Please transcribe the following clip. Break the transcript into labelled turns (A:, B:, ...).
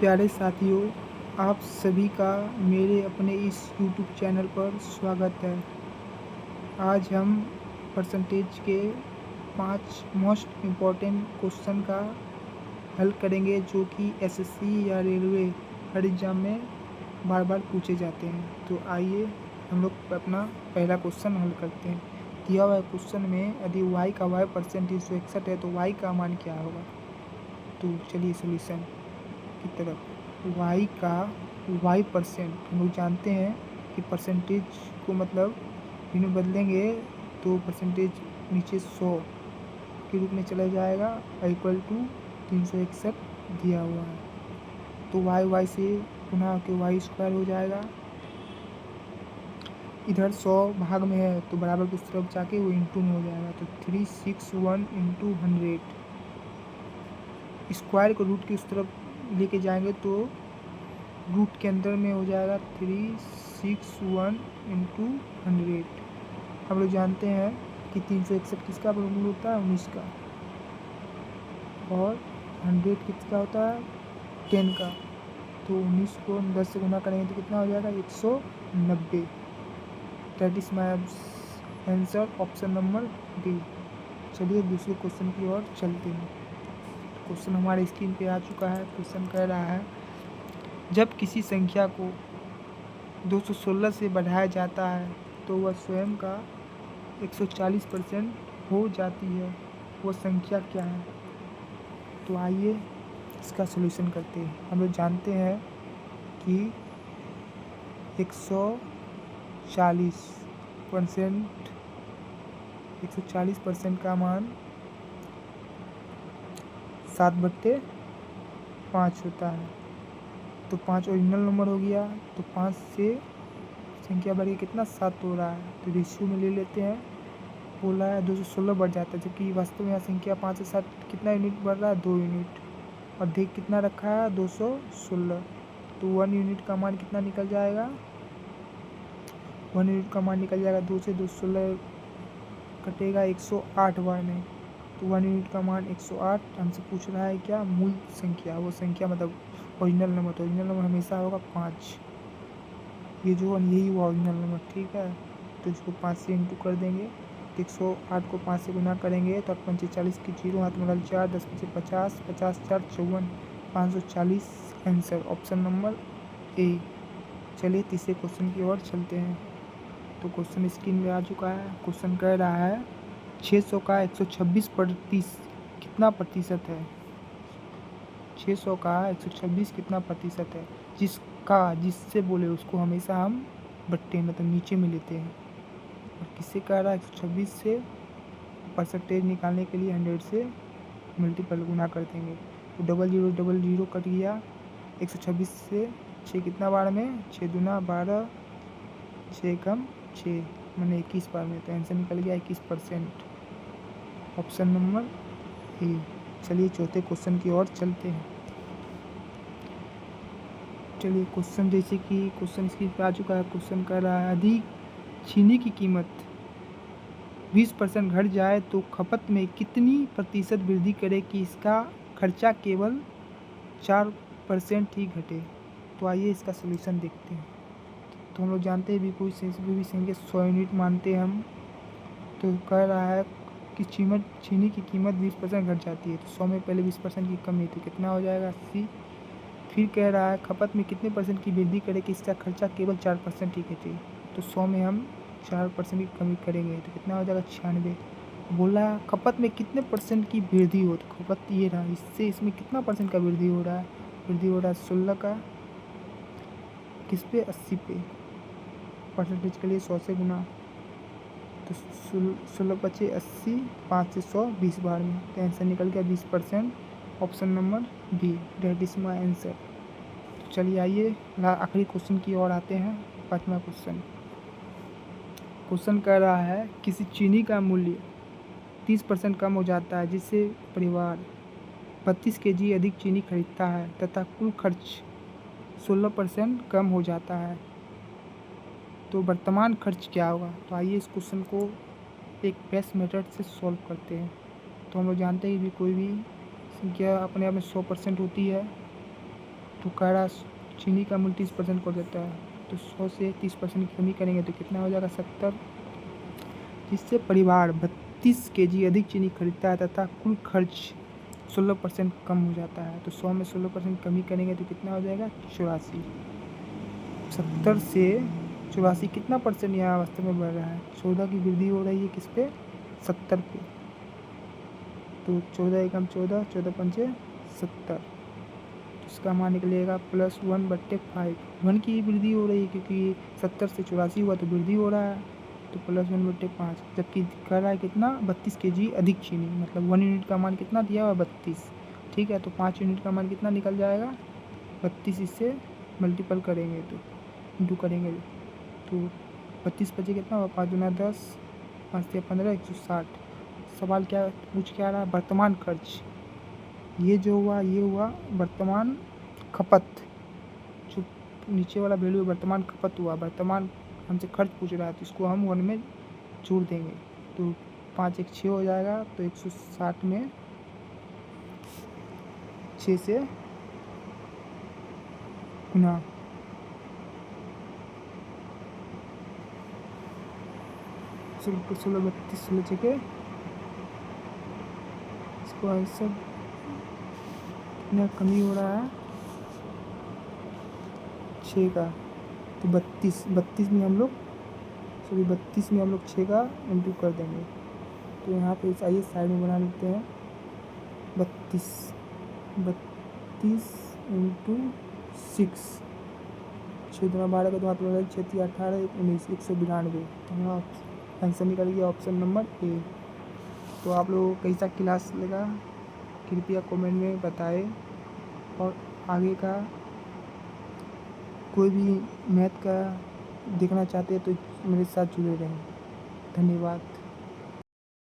A: प्यारे साथियों, आप सभी का मेरे अपने इस यूट्यूब चैनल पर स्वागत है। आज हम परसेंटेज के 5 मोस्ट इम्पॉर्टेंट क्वेश्चन का हल करेंगे जो कि एसएससी या रेलवे हर एग्ज़ाम में बार-बार पूछे जाते हैं। तो आइए हम लोग अपना पहला क्वेश्चन हल करते हैं। दिया हुआ क्वेश्चन में यदि y का y परसेंट 361 है तो y का मान क्या होगा? तो चलिए सॉल्यूशन की तरफ। y का y परसेंट हम लोग जानते हैं कि परसेंटेज को मतलब इन्हें बदलेंगे तो परसेंटेज नीचे 100 के रूप में चला जाएगा इक्वल टू 361 दिया हुआ है। तो y से पुनः के y स्क्वायर हो जाएगा। इधर 100 भाग में है तो बराबर की तरफ जाके वो इंटू में हो जाएगा। तो 361 इंटू 100 स्क्वायर को रूट की उस तरफ लेके जाएंगे तो रूट के अंदर में हो जाएगा 361 इंटू 100। हम लोग जानते हैं कि 361 किसका वर्गमूल होता है? 19 का। और 100 किसका होता है? 10 का। तो 19 को 10 से गुना करेंगे तो कितना हो जाएगा? 190। That is my answer, option number D. चलिए दूसरे क्वेश्चन की ओर चलते हैं। क्वेश्चन हमारे स्क्रीन पे आ चुका है। क्वेश्चन कह रहा है, जब किसी संख्या को 216 से बढ़ाया जाता है तो वह स्वयं का 140% हो जाती है। वो संख्या क्या है? तो आइए इसका सलूशन करते हैं। हम लोग जानते हैं कि 140% का मान 7/5 होता है। तो 5 ओरिजिनल नंबर हो गया, तो 5 से संख्या बढ़ के कितना 7 हो रहा है। तो रेशियो में ले लेते हैं। बोला है 216 बढ़ जाता है, जबकि वास्तव में यहाँ संख्या 5 से 7 कितना यूनिट बढ़ रहा है? 2 यूनिट। और अधिक कितना रखा है? 216। तो 1 यूनिट का मान कितना निकल जाएगा? 1 यूनिट का मान निकल जाएगा 2 से 216 कटेगा 108 बार में। तो 1 यूनिट का मान 108। हमसे पूछ रहा है क्या? मूल संख्या। वो संख्या मतलब ओरिजिनल नंबर। तो ओरिजिनल नंबर हमेशा होगा 5। ये जो यही हुआ ओरिजिनल नंबर, ठीक है। तो इसको 5 से इंटू कर देंगे। 108 को 5 से गुना करेंगे तो 8 पंचे 40 की 0, हाथ में 4, 10 पंचे 50, 50 4 54, 540 आंसर, ऑप्शन नंबर ए। चलिए तीसरे क्वेश्चन की ओर चलते हैं। तो क्वेश्चन स्क्रीन में आ चुका है। क्वेश्चन कह रहा है 600 का 126 कितना प्रतिशत है? 600 का 126 कितना प्रतिशत है? जिससे बोले उसको हमेशा हम बट्टे मतलब नीचे में लेते हैं। और किससे कह रहा है? 126 से परसेंटेज निकालने के लिए 100 से मल्टीपल गुना कर देंगे। तो 0000 कट गया। 126 से 6 कितना बार में? 6 दूना 12, 6 कम 6 मैंने 21 बार में। तो आंसर निकल गया 21%, ऑप्शन नंबर ए। चलिए चौथे क्वेश्चन की ओर चलते हैं। चलिए क्वेश्चन जैसे कि क्वेश्चन स्क्रीन पर आ चुका है। क्वेश्चन कर रहा है, अधिक चीनी की कीमत 20% घट जाए तो खपत में कितनी प्रतिशत वृद्धि करे कि इसका खर्चा केवल 4% ही घटे? तो आइए इसका सलूशन देखते हैं। तो हम लोग जानते हैं भी कोई भी संख्या 100 यूनिट मानते हैं हम। तो कह रहा है कि चीनी की कीमत 20% घट जाती है। तो 100 में पहले 20% की कमी थी, कितना हो जाएगा? 80। फिर कह रहा है खपत में कितने परसेंट की वृद्धि करे कि इसका खर्चा केवल 4% ही घटे। तो 100 में हम 4% की कमी करेंगे तो कितना हो जाएगा? 96। बोला खपत में कितने परसेंट की वृद्धि हो, तो खपत ये रहा, इससे इसमें कितना परसेंट का वृद्धि हो रहा है? वृद्धि हो रहा है 16 का। किस पे? 80 पे। परसेंटेज के लिए 100 से गुना। तो 16 बचे 80, 5 से 100 20 बार में। तो आंसर निकल गया 20%, option number B. That is my answer. तो चलिए आइए आखिरी क्वेश्चन की ओर आते हैं। 5वां क्वेश्चन। क्वेश्चन कह रहा है किसी चीनी का मूल्य 30% कम हो जाता है जिससे परिवार 32 kg अधिक चीनी खरीदता है तथा कुल खर्च 16% कम हो जाता है, तो वर्तमान खर्च क्या होगा? तो आइए इस क्वेश्चन को एक बेस्ट मेथड से सॉल्व करते हैं। तो हम लोग जानते हैं कि कोई भी संख्या अपने आप में 100% होती है। तो कह रहा चीनी का मूल्य 30% कर देता है, तो 100 से 30% की कमी करेंगे तो कितना हो जाएगा 70। जिससे परिवार 32 kg अधिक चीनी खरीदता है तथा कुल खर्च 16% कम हो जाता है। तो 100 में 16% कमी करेंगे तो कितना हो जाएगा 84। 70 से 84 कितना परसेंट यहाँ वास्तव में बढ़ रहा है, 14 की वृद्धि हो रही है किस पे 70 पे। तो 14 एकम 14, 14 पंचे 70, तो इसका मान निकलेगा +1/5। 1 की वृद्धि हो रही है क्योंकि 70 से 84 हुआ तो वृद्धि हो रहा है, तो +1/5। जबकि कर रहा है कितना 32 kg अधिक चीनी, मतलब 1 यूनिट का मान कितना दिया हुआ 32। ठीक है, तो 5 यूनिट का मान कितना निकल जाएगा 32। इससे मल्टीपल करेंगे तो इंटू करेंगे तो 32 बचे कितना हुआ 5 दूना 10, 5 से 15, 160। सवाल क्या पूछ क्या रहा, वर्तमान खर्च। ये जो हुआ ये हुआ वर्तमान खपत, जो नीचे वाला वैल्यू वर्तमान खपत हुआ, वर्तमान हमसे खर्च पूछ रहा है तो इसको हम 1 में जोड़ देंगे तो 5 1 6 हो जाएगा, तो 160 में 6 से गुना। तो 16 32 16 छके इसको आंसर कितना कमी हो रहा है 6 का, तो 32 में हम लोग 6 का इंटू कर देंगे। तो यहाँ पे आइए साइड में बना लेते हैं 32 इंटू 6, 6 दूना 12 का, तो आप 6 18 19 192। तो यहाँ आंसर निकल गया ऑप्शन नंबर ए। तो आप लोगों को कैसा क्लास लगा कृपया कमेंट में बताएं, और आगे का कोई भी मैथ का देखना चाहते हैं तो मेरे साथ जुड़े रहें। धन्यवाद।